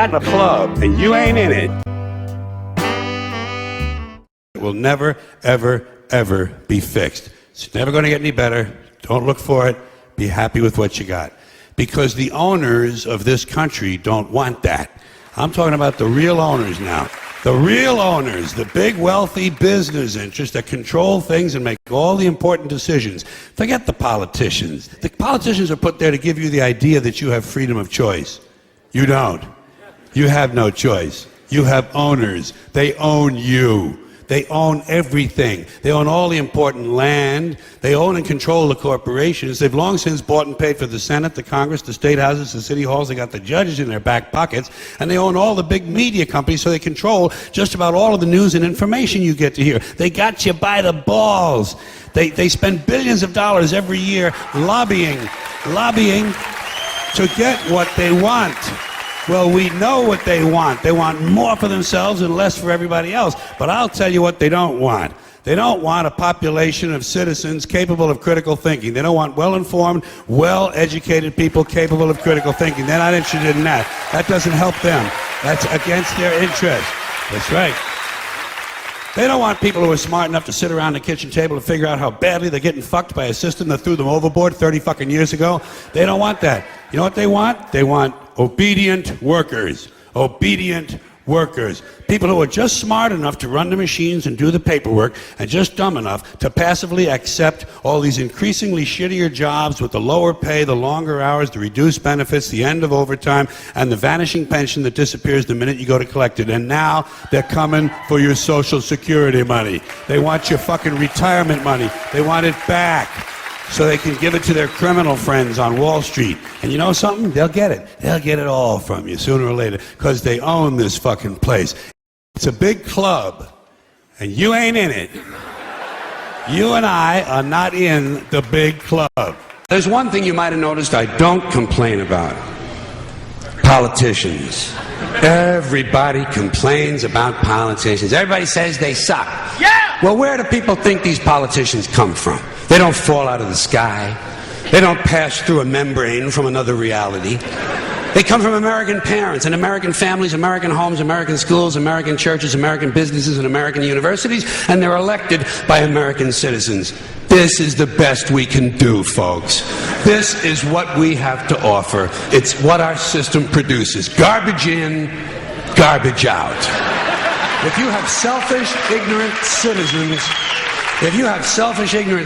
got a club and you ain't in it, it will never, ever, ever be fixed. It's never going to get any better. Don't look for it. Be happy with what you got. Because the owners of this country don't want that. I'm talking about the real owners now. The real owners, the big wealthy business interests that control things and make all the important decisions. Forget the politicians. The politicians are put there to give you the idea that you have freedom of choice. You don't. You have no choice. You have owners. They own you. They own everything. They own all the important land. They own and control the corporations. They've long since bought and paid for the Senate, the Congress, the state houses, the city halls. They got the judges in their back pockets. And they own all the big media companies, so they control just about all of the news and information you get to hear. They got you by the balls. They spend billions of dollars every year lobbying to get what they want. Well, we know what they want. They want more for themselves and less for everybody else. But I'll tell you what they don't want. They don't want a population of citizens capable of critical thinking. They don't want well-informed, well-educated people capable of critical thinking. They're not interested in that. That doesn't help them. That's against their interest. That's right. They don't want people who are smart enough to sit around the kitchen table and figure out how badly they're getting fucked by a system that threw them overboard 30 fucking years ago. They don't want that. You know what they want? They want obedient workers. Obedient workers. People who are just smart enough to run the machines and do the paperwork, and just dumb enough to passively accept all these increasingly shittier jobs with the lower pay, the longer hours, the reduced benefits, the end of overtime, and the vanishing pension that disappears the minute you go to collect it. And now they're coming for your Social Security money. They want your fucking retirement money. They want it back, so they can give it to their criminal friends on Wall Street. And you know something? They'll get it. They'll get it all from you sooner or later, because they own this fucking place. It's a big club, and you ain't in it. You and I are not in the big club. There's one thing you might have noticed I don't complain about. Politicians. Everybody complains about politicians. Everybody says they suck. Yeah! Well, where do people think these politicians come from? They don't fall out of the sky. They don't pass through a membrane from another reality. They come from American parents and American families, American homes, American schools, American churches, American businesses, and American universities, and they're elected by American citizens. This is the best we can do, folks. This is what we have to offer. It's what our system produces. Garbage in, garbage out. If you have selfish, ignorant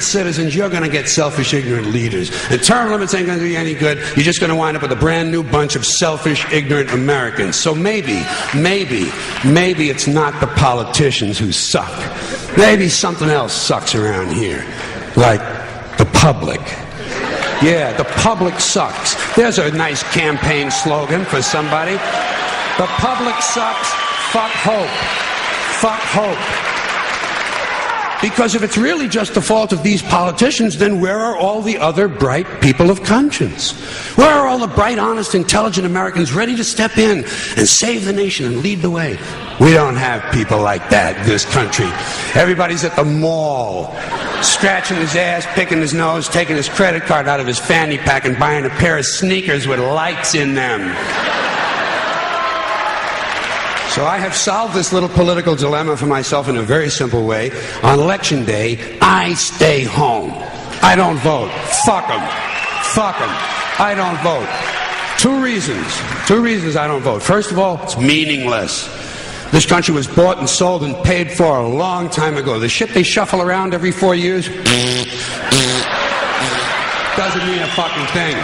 citizens, you're going to get selfish, ignorant leaders. And term limits ain't going to do you any good. You're just going to wind up with a brand new bunch of selfish, ignorant Americans. So maybe it's not the politicians who suck. Maybe something else sucks around here. Like the public. Yeah, the public sucks. There's a nice campaign slogan for somebody. The public sucks. Fuck hope. Fuck hope. Because if it's really just the fault of these politicians, then where are all the other bright people of conscience? Where are all the bright, honest, intelligent Americans ready to step in and save the nation and lead the way? We don't have people like that in this country. Everybody's at the mall, scratching his ass, picking his nose, taking his credit card out of his fanny pack and buying a pair of sneakers with lights in them. So I have solved this little political dilemma for myself in a very simple way. On election day, I stay home. I don't vote. Fuck them. Fuck them. I don't vote. Two reasons I don't vote. First of all, it's meaningless. This country was bought and sold and paid for a long time ago. The shit they shuffle around every 4 years doesn't mean a fucking thing.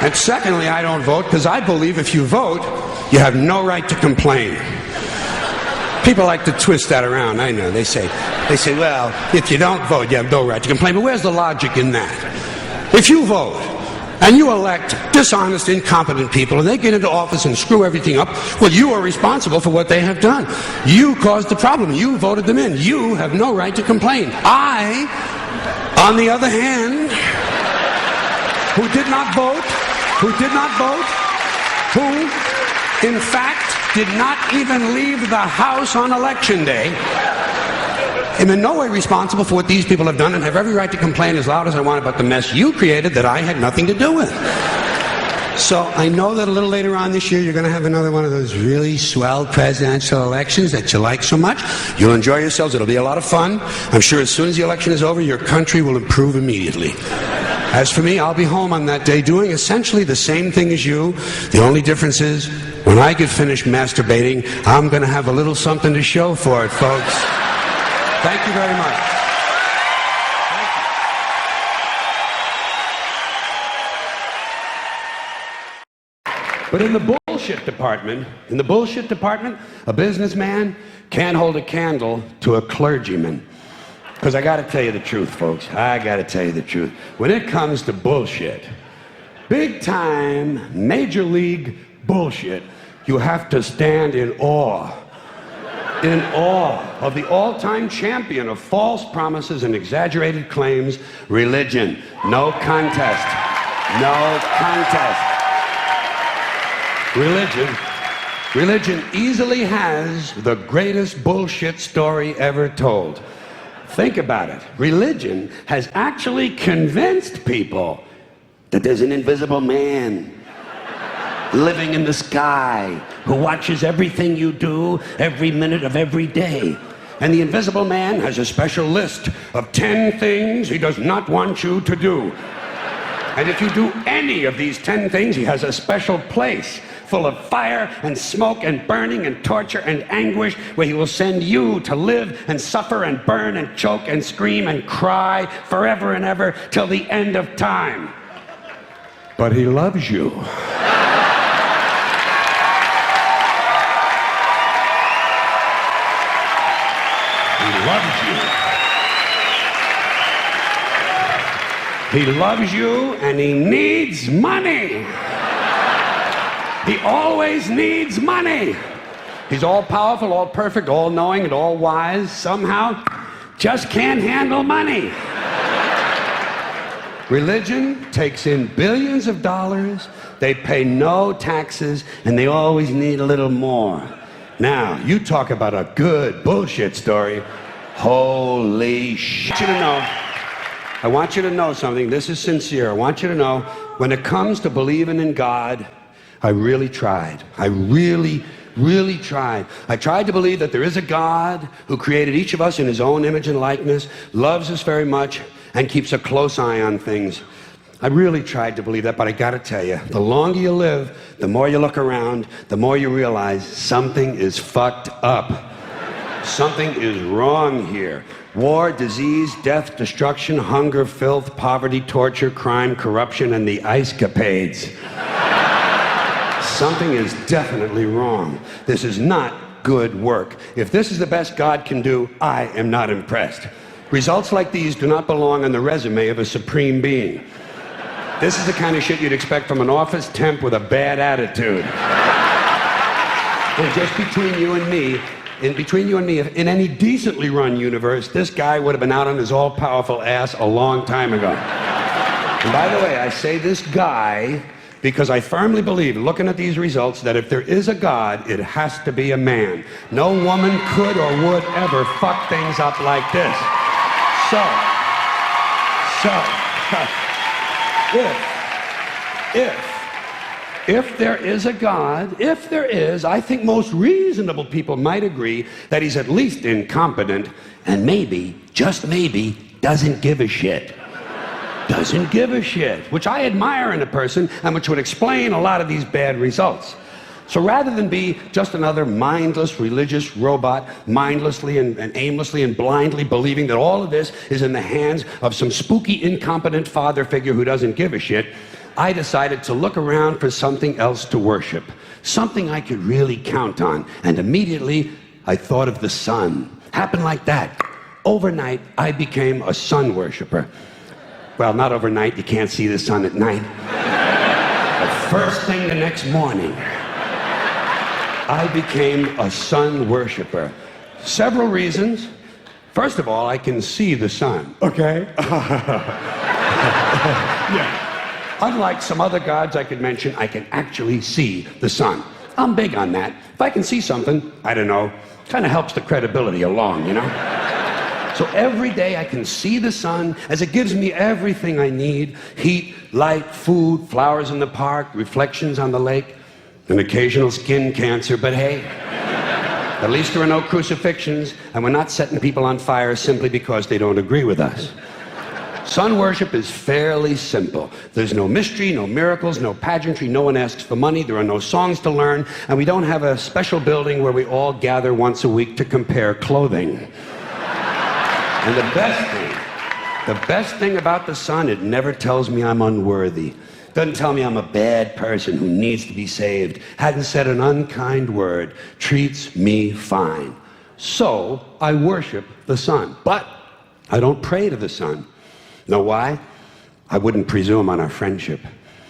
And secondly, I don't vote because I believe if you vote, you have no right to complain. People like to twist that around, I know. They say, well, if you don't vote, you have no right to complain. But where's the logic in that? If you vote and you elect dishonest, incompetent people and they get into office and screw everything up, well, you are responsible for what they have done. You caused the problem. You voted them in. You have no right to complain. I, on the other hand, who did not vote, who in fact did not even leave the house on election day, am in no way responsible for what these people have done and have every right to complain as loud as I want about the mess you created that I had nothing to do with. So I know that a little later on this year, you're going to have another one of those really swell presidential elections that you like so much. You'll enjoy yourselves. It'll be a lot of fun. I'm sure as soon as the election is over, your country will improve immediately. As for me, I'll be home on that day doing essentially the same thing as you. The only difference is, when I get finished masturbating, I'm going to have a little something to show for it, folks. Thank you very much. But in the bullshit department, a businessman can't hold a candle to a clergyman. Because I got to tell you the truth, folks. I got to tell you the truth. When it comes to bullshit, big time, major league bullshit, you have to stand in awe of the all-time champion of false promises and exaggerated claims, religion. No contest. No contest. Religion easily has the greatest bullshit story ever told. Think about it. Religion has actually convinced people that there's an invisible man living in the sky who watches everything you do every minute of every day. And the invisible man has a special list of 10 things he does not want you to do. And if you do any of these 10 things, he has a special place full of fire and smoke and burning and torture and anguish, where he will send you to live and suffer and burn and choke and scream and cry forever and ever till the end of time. But he loves you. He loves you. He loves you, and he needs money. He always needs money. He's all powerful, all perfect, all knowing, and all wise. Somehow, just can't handle money. Religion takes in billions of dollars. They pay no taxes, and they always need a little more. Now, you talk about a good bullshit story. Holy shit. I want you to know something. This is sincere. I want you to know, when it comes to believing in God, I really tried. I really tried. I tried to believe that there is a God who created each of us in his own image and likeness, loves us very much, and keeps a close eye on things. I really tried to believe that, but I gotta tell you, the longer you live, the more you look around, the more you realize something is fucked up. Something is wrong here. War, disease, death, destruction, hunger, filth, poverty, torture, crime, corruption, and the ice-capades. Something is definitely wrong. This is not good work. If this is the best God can do, I am not impressed. Results like these do not belong on the resume of a supreme being. This is the kind of shit you'd expect from an office temp with a bad attitude. And just between you and me, if in any decently run universe, this guy would have been out on his all-powerful ass a long time ago. And by the way, I say this guy because I firmly believe, looking at these results, that if there is a God, it has to be a man. No woman could or would ever fuck things up like this. If there is a God, if there is, I think most reasonable people might agree that he's at least incompetent and maybe, just maybe, doesn't give a shit. Doesn't give a shit, which I admire in a person and which would explain a lot of these bad results. So rather than be just another mindless religious robot, mindlessly and aimlessly and blindly believing that all of this is in the hands of some spooky, incompetent father figure who doesn't give a shit, I decided to look around for something else to worship, something I could really count on. And immediately, I thought of the sun. Happened like that. Overnight, I became a sun worshiper. Well, not overnight, you can't see the sun at night. The first thing the next morning, I became a sun worshiper. Several reasons. First of all, I can see the sun, okay? Yeah. Unlike some other gods I could mention, I can actually see the sun. I'm big on that. If I can see something, I don't know, kind of helps the credibility along, you know? So every day I can see the sun as it gives me everything I need: heat, light, food, flowers in the park, reflections on the lake, an occasional skin cancer. But hey, at least there are no crucifixions, and we're not setting people on fire simply because they don't agree with us. Sun worship is fairly simple. There's no mystery, no miracles, no pageantry, no one asks for money, there are no songs to learn, and we don't have a special building where we all gather once a week to compare clothing. And the best thing about the sun, it never tells me I'm unworthy. Doesn't tell me I'm a bad person who needs to be saved. Hadn't said an unkind word. Treats me fine. So I worship the sun. But I don't pray to the sun. Know why? I wouldn't presume on our friendship.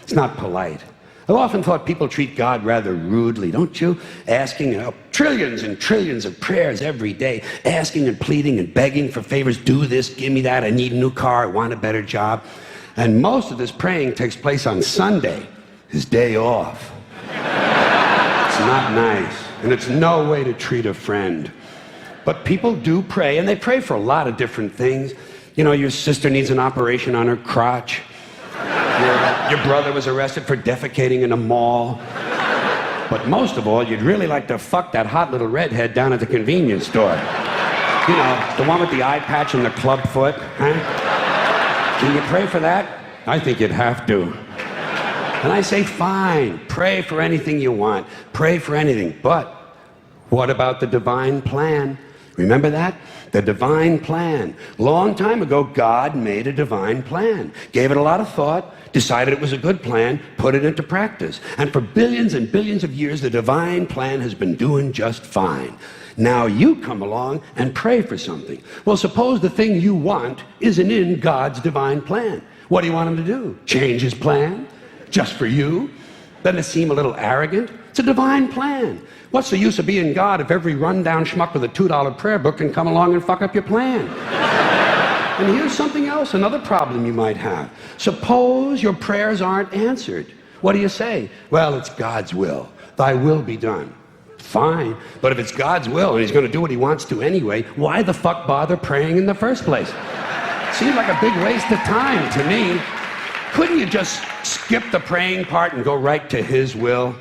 It's not polite. I've often thought people treat God rather rudely, don't you? Asking trillions and trillions of prayers every day, asking and pleading and begging for favors. Do this, give me that, I need a new car, I want a better job. And most of this praying takes place on Sunday, his day off. It's not nice, and it's no way to treat a friend. But people do pray, and they pray for a lot of different things. You know, your sister needs an operation on her crotch. Your brother was arrested for defecating in a mall. But most of all, you'd really like to fuck that hot little redhead down at the convenience store. You know, the one with the eye patch and the club foot, huh? Can you pray for that? I think you'd have to. And I say, fine, pray for anything you want. Pray for anything. But what about the divine plan? Remember that? The divine plan. Long time ago, God made a divine plan. Gave it a lot of thought, decided it was a good plan, put it into practice. And for billions and billions of years, the divine plan has been doing just fine. Now you come along and pray for something. Well, suppose the thing you want isn't in God's divine plan. What do you want him to do? Change his plan? Just for you? Doesn't it seem a little arrogant? It's a divine plan. What's the use of being God if every rundown schmuck with a $2 prayer book can come along and fuck up your plan? And here's something else, another problem you might have. Suppose your prayers aren't answered. What do you say? Well, it's God's will. Thy will be done. Fine, but if it's God's will and he's going to do what he wants to anyway, why the fuck bother praying in the first place? Seems like a big waste of time to me. Couldn't you just skip the praying part and go right to his will?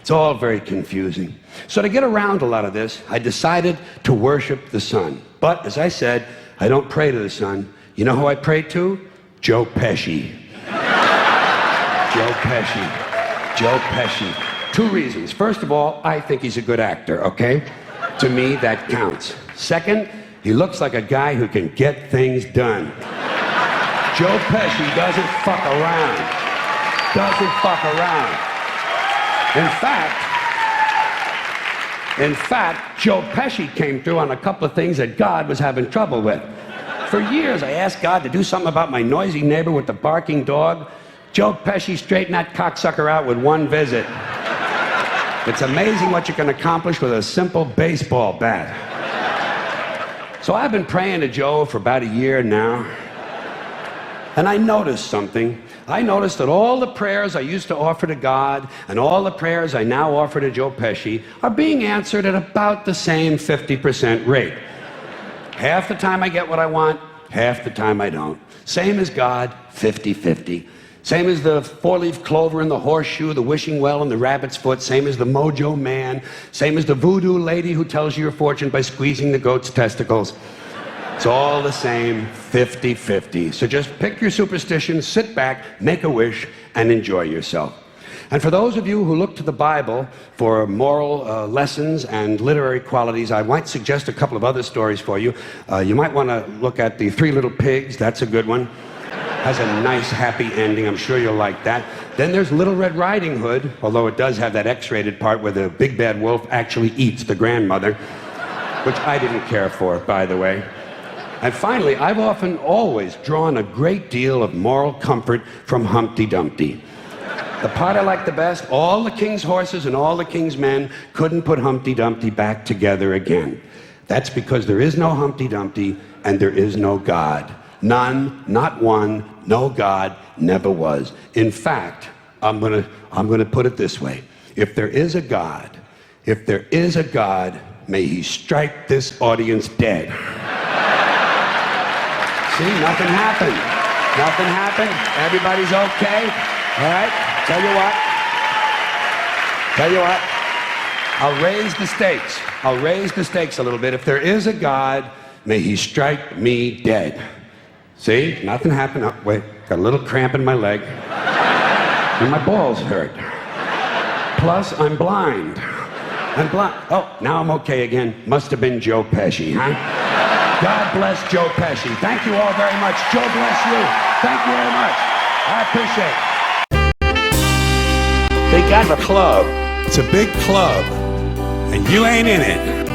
It's all very confusing. So to get around a lot of this, I decided to worship the sun. But as I said, I don't pray to the sun. You know who I pray to? Joe Pesci. Joe Pesci. Joe Pesci. Two reasons. First of all, I think he's a good actor, okay? To me, that counts. Second, he looks like a guy who can get things done. Joe Pesci doesn't fuck around. Doesn't fuck around. In fact, Joe Pesci came through on a couple of things that God was having trouble with. For years, I asked God to do something about my noisy neighbor with the barking dog. Joe Pesci straightened that cocksucker out with one visit. It's amazing what you can accomplish with a simple baseball bat. So I've been praying to Joe for about a year now. And I noticed something. I noticed that all the prayers I used to offer to God and all the prayers I now offer to Joe Pesci are being answered at about the same 50% rate. Half the time I get what I want, half the time I don't. Same as God, 50-50. Same as the four-leaf clover and the horseshoe, the wishing well and the rabbit's foot. Same as the mojo man. Same as the voodoo lady who tells you your fortune by squeezing the goat's testicles. It's all the same, 50-50. So just pick your superstition, sit back, make a wish, and enjoy yourself. And for those of you who look to the Bible for moral lessons and literary qualities, I might suggest a couple of other stories for you. You might want to look at The Three Little Pigs. That's a good one. Has a nice, happy ending. I'm sure you'll like that. Then there's Little Red Riding Hood, although it does have that X-rated part where the big bad wolf actually eats the grandmother, which I didn't care for, by the way. And finally, I've often always drawn a great deal of moral comfort from Humpty Dumpty. The part I like the best, all the king's horses and all the king's men couldn't put Humpty Dumpty back together again. That's because there is no Humpty Dumpty and there is no God. None, not one, no God, never was. In fact, I'm gonna put it this way. If there is a God, may he strike this audience dead. See, nothing happened. Nothing happened. Everybody's okay. All right? Tell you what. I'll raise the stakes. I'll raise the stakes a little bit. If there is a God, may he strike me dead. See? Nothing happened. Oh, wait. Got a little cramp in my leg. And my balls hurt. Plus, I'm blind. Oh, now I'm okay again. Must have been Joe Pesci, huh? God bless Joe Pesci. Thank you all very much. Joe bless you. Thank you very much. I appreciate it. They got a club. It's a big club. And you ain't in it.